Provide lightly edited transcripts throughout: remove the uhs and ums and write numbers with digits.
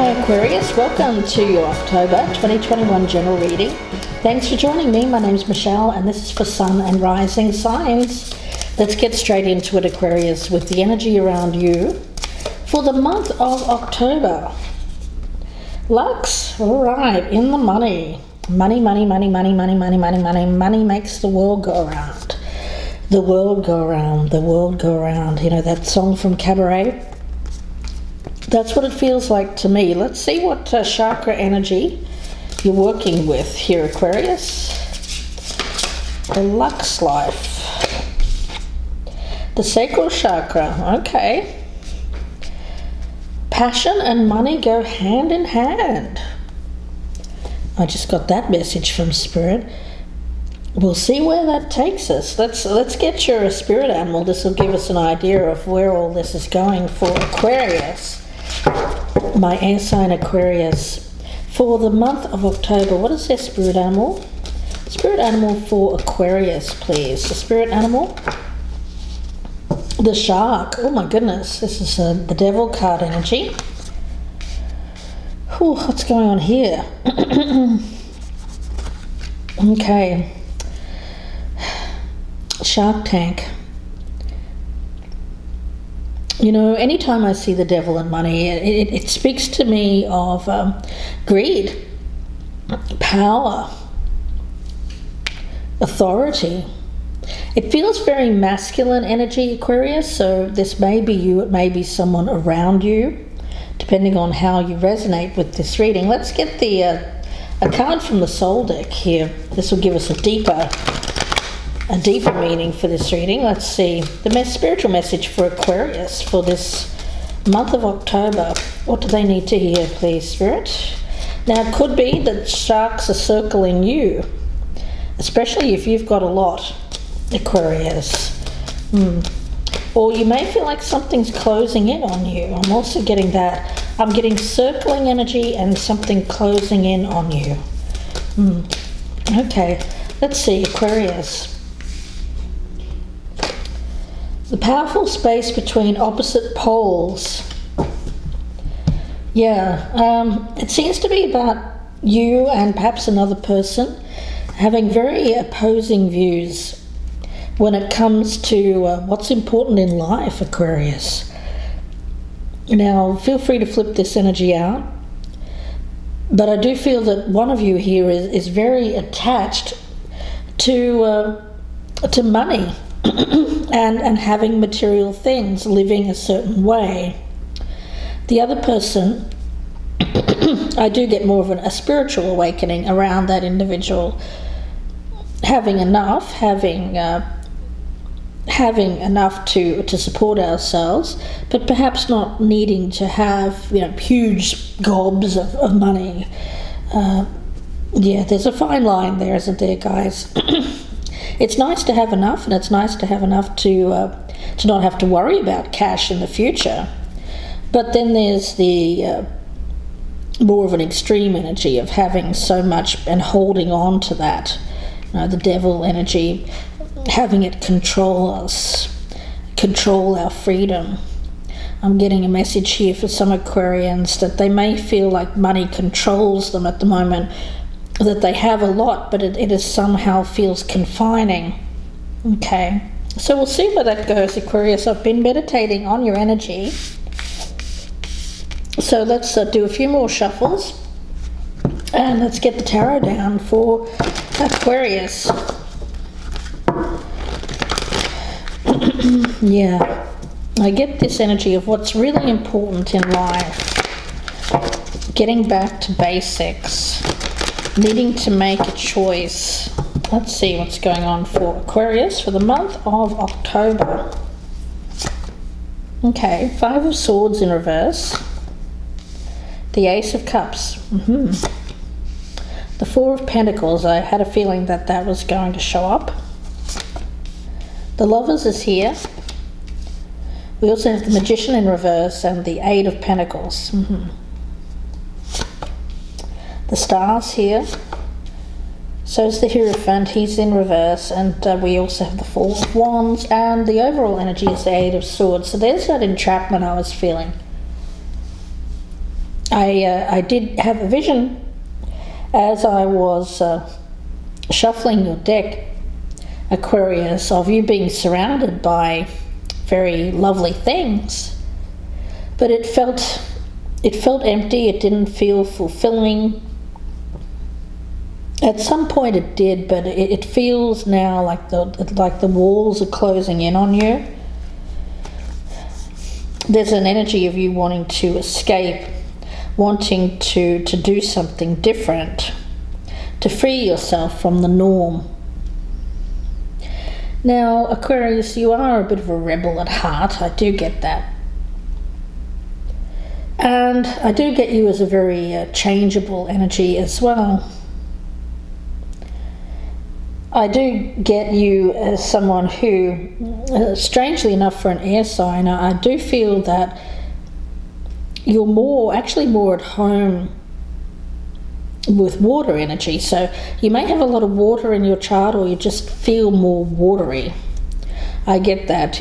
Hi Aquarius, welcome to your October 2021 general reading. Thanks for joining me. My name's Michelle and this is for Sun and Rising signs. Let's get straight into it, Aquarius, with the energy around you for the month of October. Lux, all right, in the money. Money makes the world go around. The world go around, the world go around. You know that song from Cabaret? That's what it feels like to me. Let's see what chakra energy you're working with here, Aquarius. The Lux life. The sacral chakra, okay. Passion and money go hand in hand. I just got that message from Spirit. We'll see where that takes us. Let's get your spirit animal. This will give us an idea of where all this is going for Aquarius. My air sign Aquarius. For the month of October, what is their spirit animal? Spirit animal for Aquarius, please. The spirit animal. The shark. Oh my goodness. This is the devil card energy. Ooh, what's going on here? Okay. Shark Tank. You know, anytime I see the devil and money, it speaks to me of greed, power, authority. It feels very masculine energy, Aquarius, so this may be you, it may be someone around you, depending on how you resonate with this reading. Let's get a card from the soul deck here. This will give us a deeper meaning for this reading. Let's see the spiritual message for Aquarius for this month of October. What do they need to hear, please, Spirit? Now, it could be that sharks are circling you, especially if you've got a lot, Aquarius. Or you may feel like something's closing in on you. I'm also getting that. I'm getting circling energy and something closing in on you. Okay, let's see, Aquarius. The powerful space between opposite poles. Yeah, it seems to be about you and perhaps another person having very opposing views when it comes to what's important in life, Aquarius. Now, feel free to flip this energy out, but I do feel that one of you here is very attached to money. and having material things, living a certain way. The other person, I do get more of a spiritual awakening around that individual having enough, having enough to support ourselves, but perhaps not needing to have huge gobs of money. Yeah, there's a fine line there, isn't there, guys? It's nice to have enough, and it's nice to have enough to not have to worry about cash in the future. But then there's the more of an extreme energy of having so much and holding on to that. The devil energy, having it control us, control our freedom. I'm getting a message here for some Aquarians that they may feel like money controls them at the moment, that they have a lot, but it is somehow feels confining. Okay, so we'll see where that goes, Aquarius. I've been meditating on your energy, so let's do a few more shuffles and let's get the tarot down for Aquarius. Yeah, I get this energy of what's really important in life, getting back to basics, needing to make a choice. Let's see what's going on for Aquarius for the month of October. Okay, 5 of Swords in reverse. The Ace of Cups. The 4 of Pentacles. I had a feeling that was going to show up. The Lovers is here. We also have the Magician in reverse and the 8 of Pentacles. The Stars here. So is the Hierophant, he's in reverse, and we also have the 4 of Wands, and the overall energy is the 8 of Swords. So there's that entrapment I was feeling. I did have a vision as I was shuffling your deck, Aquarius, of you being surrounded by very lovely things, but it felt empty. It didn't feel fulfilling. At some point it did, but it feels now like the walls are closing in on you. There's an energy of you wanting to escape, wanting to do something different, to free yourself from the norm. Now, Aquarius, you are a bit of a rebel at heart. I do get that. And I do get you as a very changeable energy as well. I do get you as someone who, strangely enough for an air sign, I do feel that you're actually more at home with water energy. So you may have a lot of water in your chart, or you just feel more watery. I get that.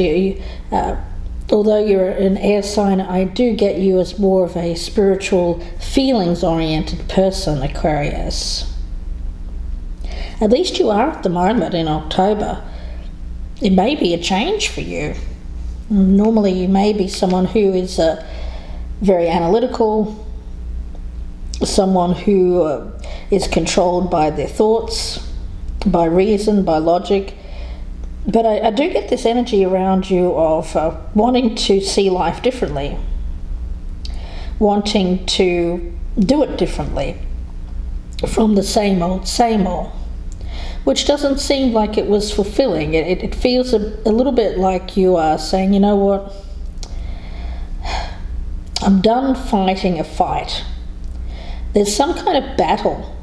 Although you're an air sign, I do get you as more of a spiritual, feelings-oriented person, Aquarius. At least you are at the moment in October. It may be a change for you. Normally you may be someone who is very analytical, someone who is controlled by their thoughts, by reason, by logic. But I do get this energy around you of wanting to see life differently, wanting to do it differently from the same old, which doesn't seem like it was fulfilling. It feels a little bit like you are saying, you know what, I'm done fighting a fight. There's some kind of battle.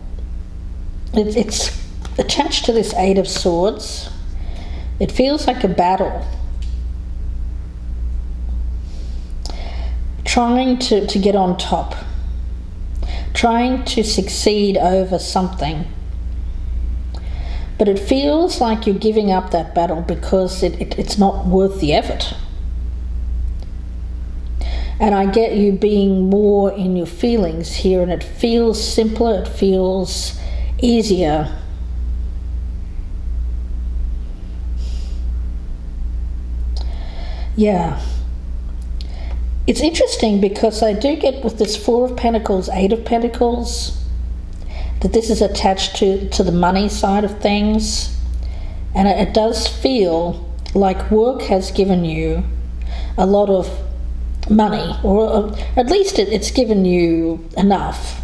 It's attached to this Eight of Swords. It feels like a battle. Trying to get on top. Trying to succeed over something. But it feels like you're giving up that battle because it's not worth the effort. And I get you being more in your feelings here, and it feels simpler, it feels easier. Yeah. It's interesting because I do get with this Four of Pentacles, Eight of Pentacles, that this is attached to the money side of things. And it does feel like work has given you a lot of money, or at least it's given you enough.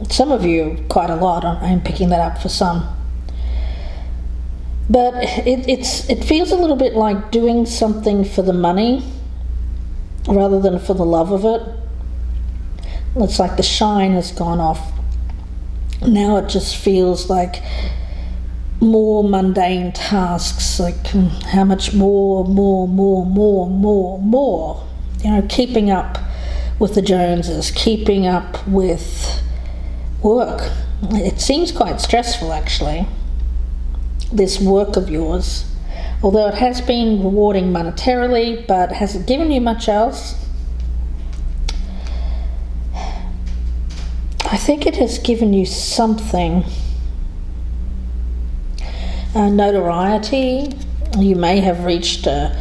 Some of you quite a lot. I'm picking that up for some. But it feels a little bit like doing something for the money rather than for the love of it. It's like the shine has gone off. Now it just feels like more mundane tasks, like how much more. You know, keeping up with the Joneses, keeping up with work. It seems quite stressful, actually, this work of yours. Although it has been rewarding monetarily, but has it given you much else? I think it has given you something. Notoriety. You may have reached the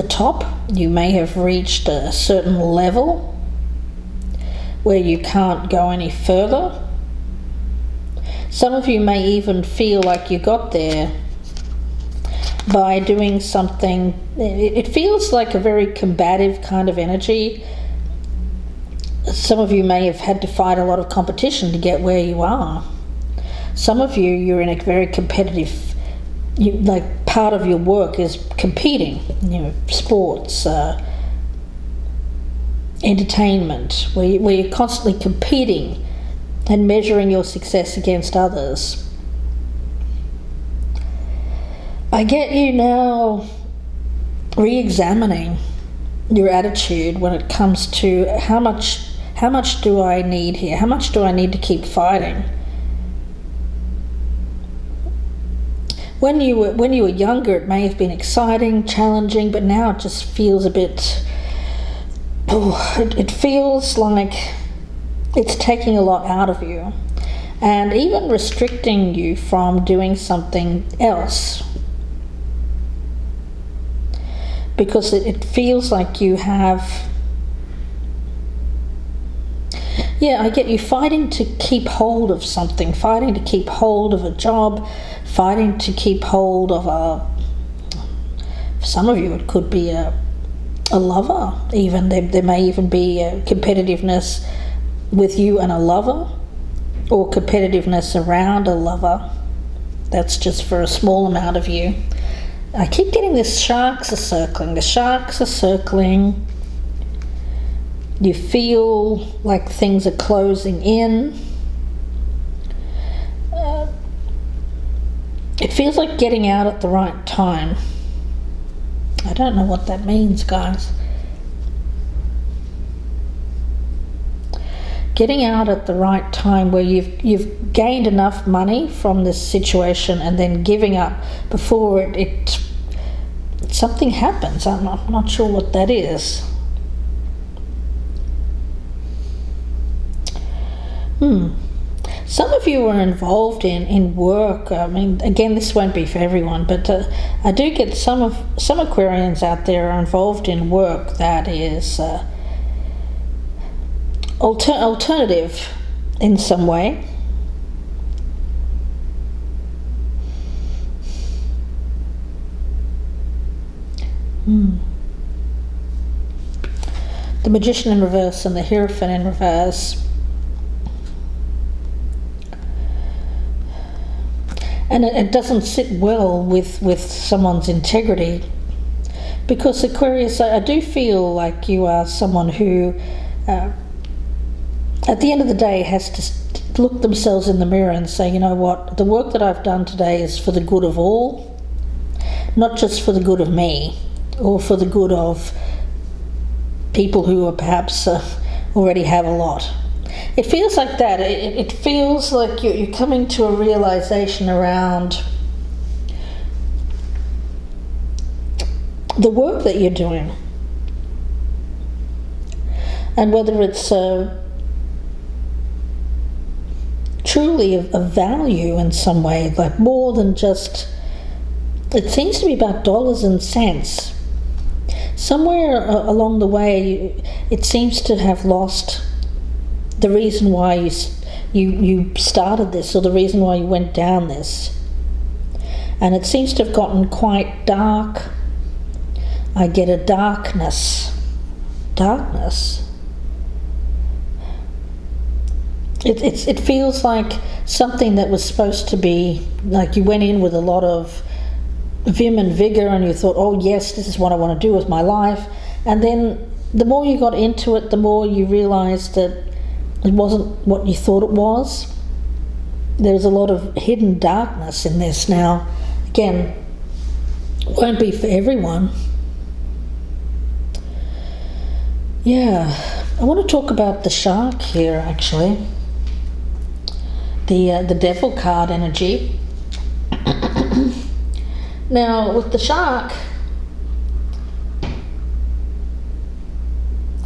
top. You may have reached a certain level where you can't go any further. Some of you may even feel like you got there by doing something. It feels like a very combative kind of energy. Some of you may have had to fight a lot of competition to get where you are. Some of you're in a very competitive, like part of your work is competing, sports, entertainment, where you're constantly competing and measuring your success against others. I get you now re-examining your attitude when it comes to how much do I need here? How much do I need to keep fighting? When you were younger, it may have been exciting, challenging, but now it just feels a bit. It feels like it's taking a lot out of you, and even restricting you from doing something else, because it feels like you have, I get you fighting to keep hold of something, fighting to keep hold of a job, fighting to keep hold of for some of you it could be a lover even. There may even be a competitiveness with you and a lover, or competitiveness around a lover. That's just for a small amount of you. I keep getting this sharks are circling. The sharks are circling. You feel like things are closing in. It feels like getting out at the right time. I don't know what that means, guys. Getting out at the right time, where you've gained enough money from this situation, and then giving up before it something happens. I'm not sure what that is. Some of you are involved in work. I mean, again, this won't be for everyone, but I do get some Aquarians out there are involved in work that is alternative in some way. The Magician in reverse and the Hierophant in reverse. And it doesn't sit well with someone's integrity, because Aquarius, I do feel like you are someone who at the end of the day has to look themselves in the mirror and say, you know what, the work that I've done today is for the good of all, not just for the good of me or for the good of people who are perhaps already have a lot. It feels like that. It feels like you're coming to a realization around the work that you're doing, and whether it's truly of value in some way, like more than just, it seems to be about dollars and cents. Somewhere along the way, it seems to have lost the reason why you started this, or the reason why you went down this. And it seems to have gotten quite dark. I get a darkness. It feels like something that was supposed to be, like you went in with a lot of vim and vigor and you thought, oh yes, this is what I want to do with my life. And then the more you got into it, the more you realized that it wasn't what you thought it was. There was a lot of hidden darkness in this. Now, again, won't be for everyone. Yeah, I want to talk about the shark here, actually. The devil card energy. Now, with the shark,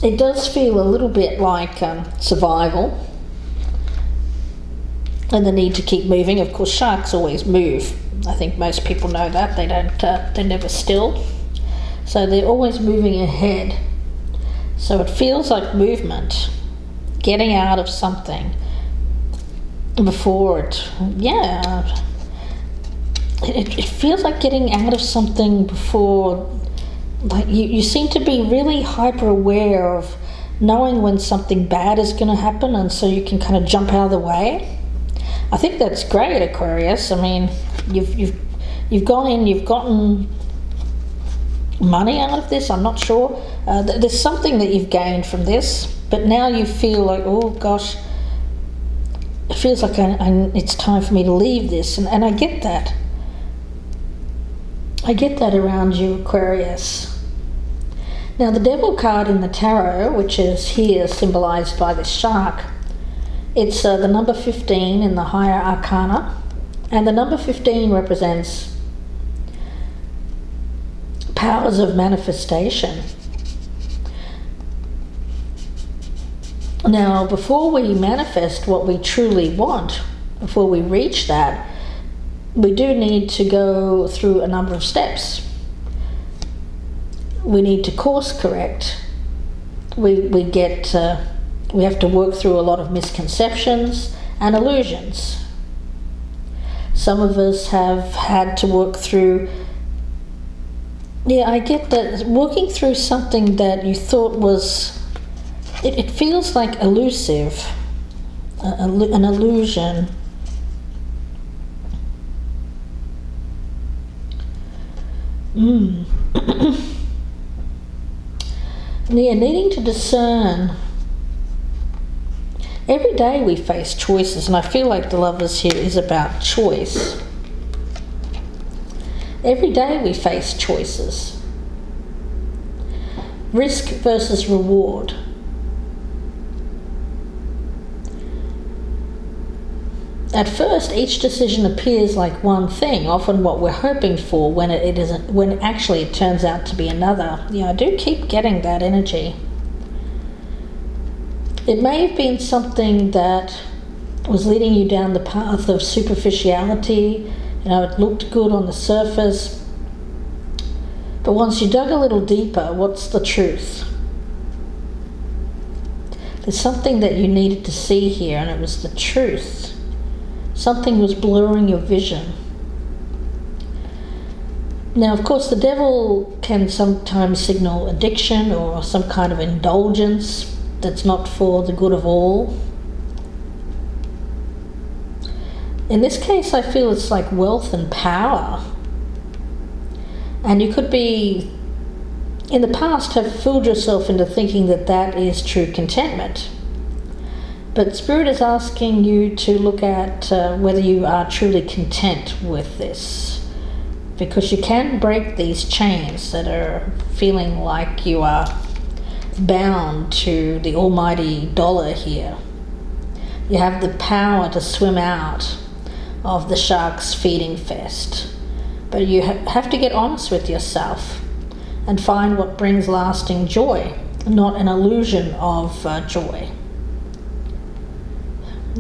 it does feel a little bit like survival and the need to keep moving. Of course, sharks always move. I think most people know that. They don't. They're never still. So they're always moving ahead. So it feels like movement, getting out of something before it. Yeah. It feels like getting out of something before. Like you seem to be really hyper aware of knowing when something bad is going to happen, and so you can kind of jump out of the way. I think that's great, Aquarius. I mean, you've gone in, you've gotten money out of this. I'm not sure. There's something that you've gained from this, but now you feel like, oh gosh, it feels like it's time for me to leave this, and I get that. I get that around you, Aquarius. Now, the devil card in the tarot, which is here symbolized by this shark, it's the number 15 in the higher arcana, and the number 15 represents powers of manifestation. Now, before we manifest what we truly want, before we reach that, we do need to go through a number of steps. We need to course correct. We have to work through a lot of misconceptions and illusions. Some of us have had to work through, I get that, working through something that you thought was, it feels like elusive, an illusion. Needing to discern. Every day we face choices, and I feel like the Lovers here is about choice. Every day we face choices. Risk versus reward. At first, each decision appears like one thing, often what we're hoping for, when it isn't, when actually it turns out to be another. I do keep getting that energy. It may have been something that was leading you down the path of superficiality. It looked good on the surface. But once you dug a little deeper, what's the truth? There's something that you needed to see here, and it was the truth. Something was blurring your vision. Now, of course, the devil can sometimes signal addiction or some kind of indulgence that's not for the good of all. In this case, I feel it's like wealth and power. And you could be, in the past, have fooled yourself into thinking that that is true contentment. But Spirit is asking you to look at whether you are truly content with this. Because you can break these chains that are feeling like you are bound to the almighty dollar here. You have the power to swim out of the shark's feeding fest. But you have to get honest with yourself and find what brings lasting joy, not an illusion of joy.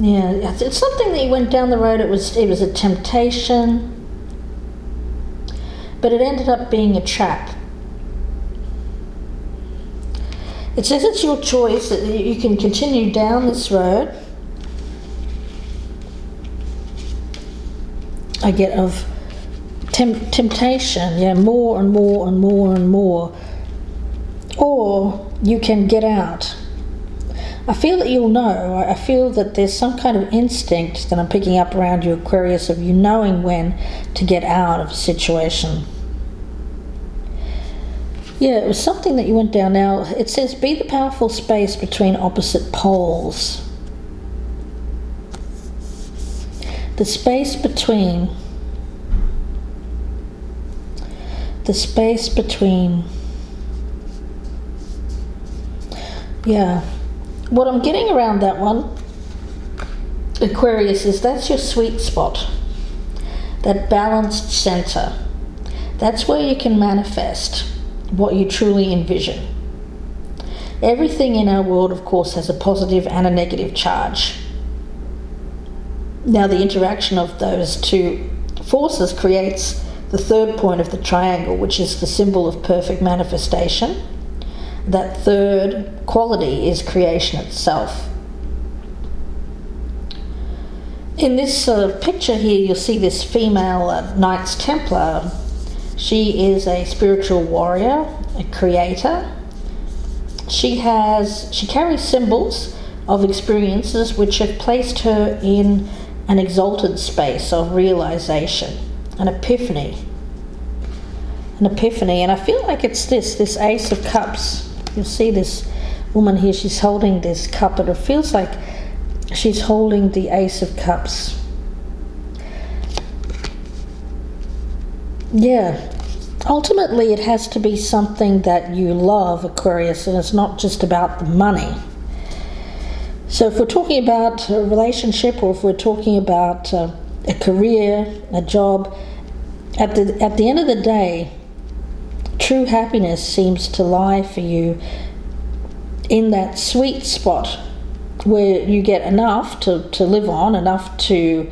It's something that you went down the road, it was a temptation, but it ended up being a trap. It says it's your choice, that you can continue down this road. I get of temptation, more and more and more and more. Or you can get out. I feel that you'll know. I feel that there's some kind of instinct that I'm picking up around you, Aquarius, of you knowing when to get out of a situation. It was something that you went down. Now, it says, be the powerful space between opposite poles. The space between. What I'm getting around that one, Aquarius, is that's your sweet spot. That balanced center. That's where you can manifest what you truly envision. Everything in our world, of course, has a positive and a negative charge. Now, the interaction of those two forces creates the third point of the triangle, which is the symbol of perfect manifestation. That third quality is creation itself. In this picture here, you'll see this female Knights Templar. She is a spiritual warrior, a creator. She carries symbols of experiences which have placed her in an exalted space of realization, an epiphany. And I feel like it's this Ace of Cups. You'll see this woman here, she's holding this cup, but it feels like she's holding the Ace of Cups. Ultimately it has to be something that you love, Aquarius, and it's not just about the money. So if we're talking about a relationship, or if we're talking about a career, a job, at the end of the day, true happiness seems to lie for you in that sweet spot where you get enough to live on, enough to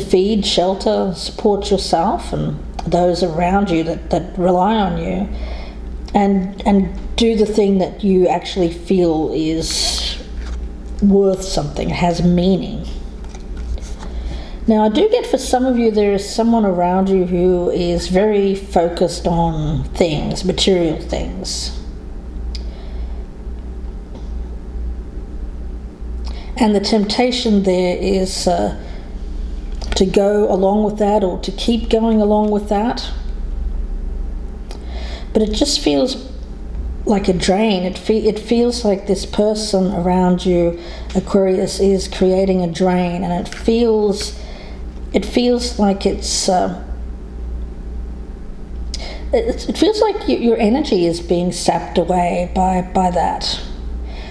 feed, shelter, support yourself and those around you that rely on you, and do the thing that you actually feel is worth something, has meaning. Now, I do get for some of you there is someone around you who is very focused on things, material things. And the temptation there is to go along with that, or to keep going along with that. But it just feels like a drain. It feels like this person around you, Aquarius, is creating a drain, and it feels like it feels like your energy is being sapped away by that.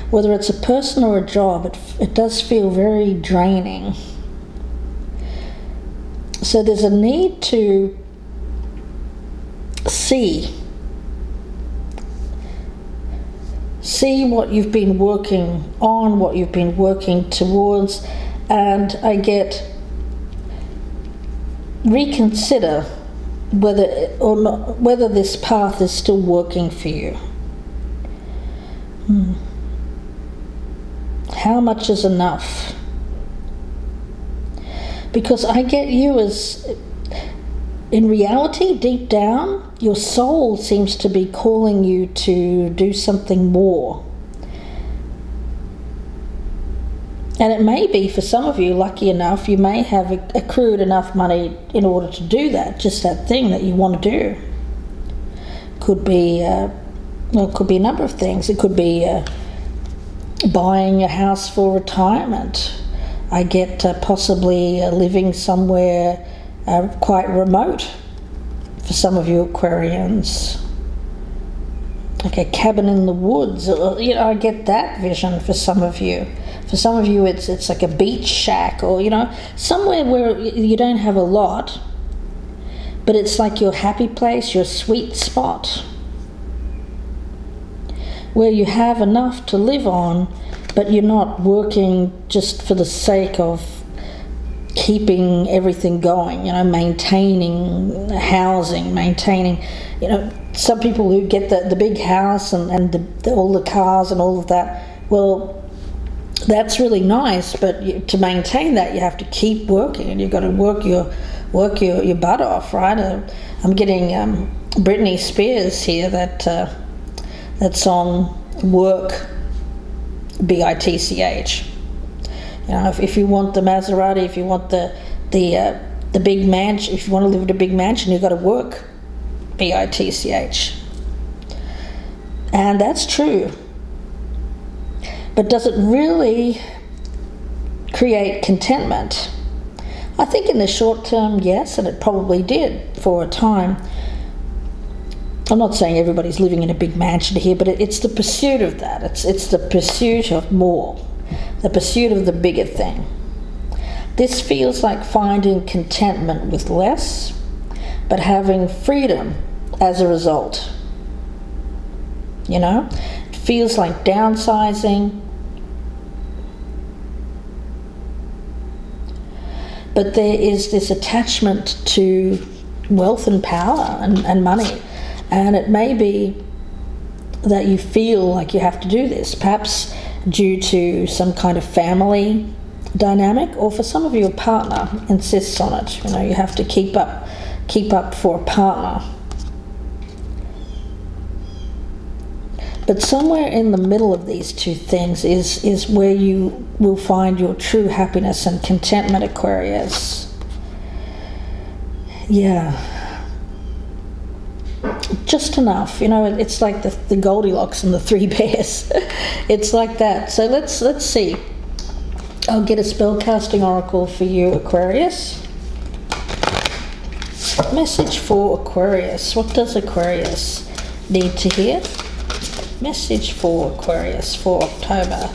Whether it's a person or a job, it does feel very draining. So there's a need to see what you've been working on, what you've been working towards, and reconsider whether this path is still working for you. How much is enough? Because I get you as, in reality, deep down, your soul seems to be calling you to do something more. And it may be, for some of you, lucky enough, you may have accrued enough money in order to do that, just that thing that you want to do. Could be, it could be a number of things. It could be buying a house for retirement. I get possibly living somewhere quite remote for some of you Aquarians, like a cabin in the woods. I get that vision for some of you. For some of you, it's like a beach shack, or somewhere where you don't have a lot, but it's like your happy place, your sweet spot, where you have enough to live on, but you're not working just for the sake of keeping everything going, maintaining housing, maintaining, some people who get the big house and all the cars and all of that. Well, that's really nice, but to maintain that, you have to keep working, and you've got to work your butt off, right? I'm getting Britney Spears here, that song "Work," BITCH. If you want the Maserati, if you want the big mansion, if you want to live in a big mansion, you've got to work, BITCH. And that's true. But does it really create contentment? I think in the short term, yes, and it probably did for a time. I'm not saying everybody's living in a big mansion here, but it's the pursuit of that. It's the pursuit of more, the pursuit of the bigger thing. This feels like finding contentment with less, but having freedom as a result. It feels like downsizing. But there is this attachment to wealth and power and money. And it may be that you feel like you have to do this, perhaps due to some kind of family dynamic, or for some of you, a partner insists on it. You have to keep up for a partner. But somewhere in the middle of these two things is where you will find your true happiness and contentment, Aquarius. Yeah. Just enough. It's like the Goldilocks and the Three Bears. It's like that. So let's see. I'll get a spellcasting oracle for you, Aquarius. Message for Aquarius. What does Aquarius need to hear? Message for Aquarius for October.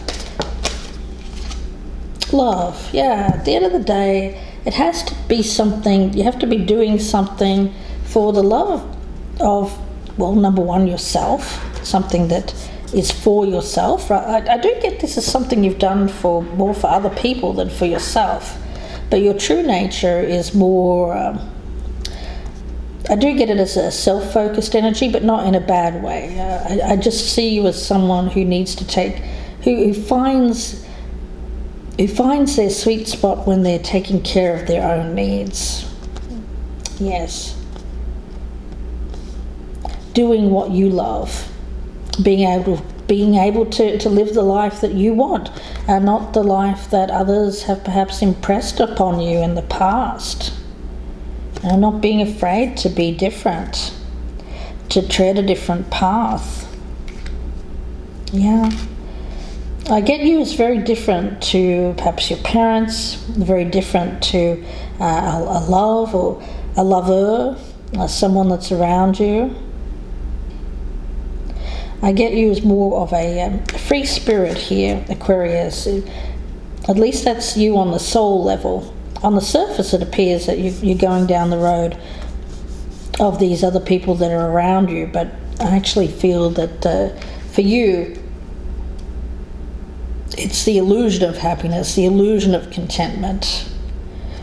Love. Yeah, at the end of the day, it has to be something. You have to be doing something for the love of, well, number one, yourself. Something that is for yourself, right? I do get this as something you've done more for other people than for yourself, but your true nature is more, I do get it as a self-focused energy, but not in a bad way. I just see you as someone who needs to who finds their sweet spot when they're taking care of their own needs. Yes. Doing what you love. Being able to live the life that you want, and not the life that others have perhaps impressed upon you in the past. And not being afraid to be different, to tread a different path. Yeah. I get you as very different to perhaps your parents, very different to a love or a lover, someone that's around you. I get you as more of a free spirit here, Aquarius. At least that's you on the soul level. On the surface, it appears that you're going down the road of these other people that are around you, but I actually feel that for you, it's the illusion of happiness, the illusion of contentment,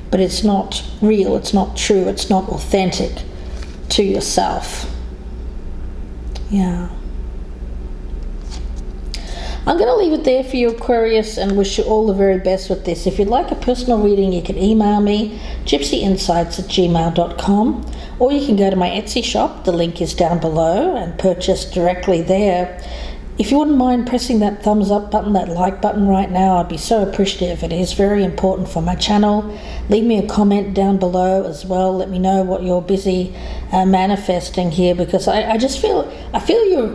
but it's not real, it's not true, it's not authentic to yourself. Yeah. I'm going to leave it there for you, Aquarius, and wish you all the very best with this. If you'd like a personal reading, you can email me, gypsyinsights@gmail.com, or you can go to my Etsy shop, the link is down below, and purchase directly there. If you wouldn't mind pressing that thumbs up button, that like button right now, I'd be so appreciative. It is very important for my channel. Leave me a comment down below as well. Let me know what you're busy manifesting here, because I feel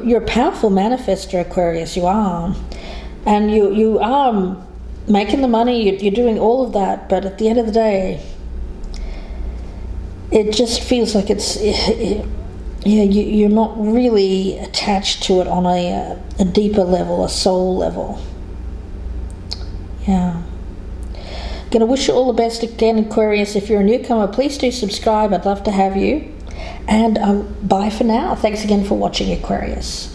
you're a powerful manifester, Aquarius. You are, and you are making the money. You're doing all of that, but at the end of the day, it just feels like you're not really attached to it on a deeper level, a soul level. Yeah. Going to wish you all the best again, Aquarius. If you're a newcomer, please do subscribe. I'd love to have you. And bye for now. Thanks again for watching, Aquarius.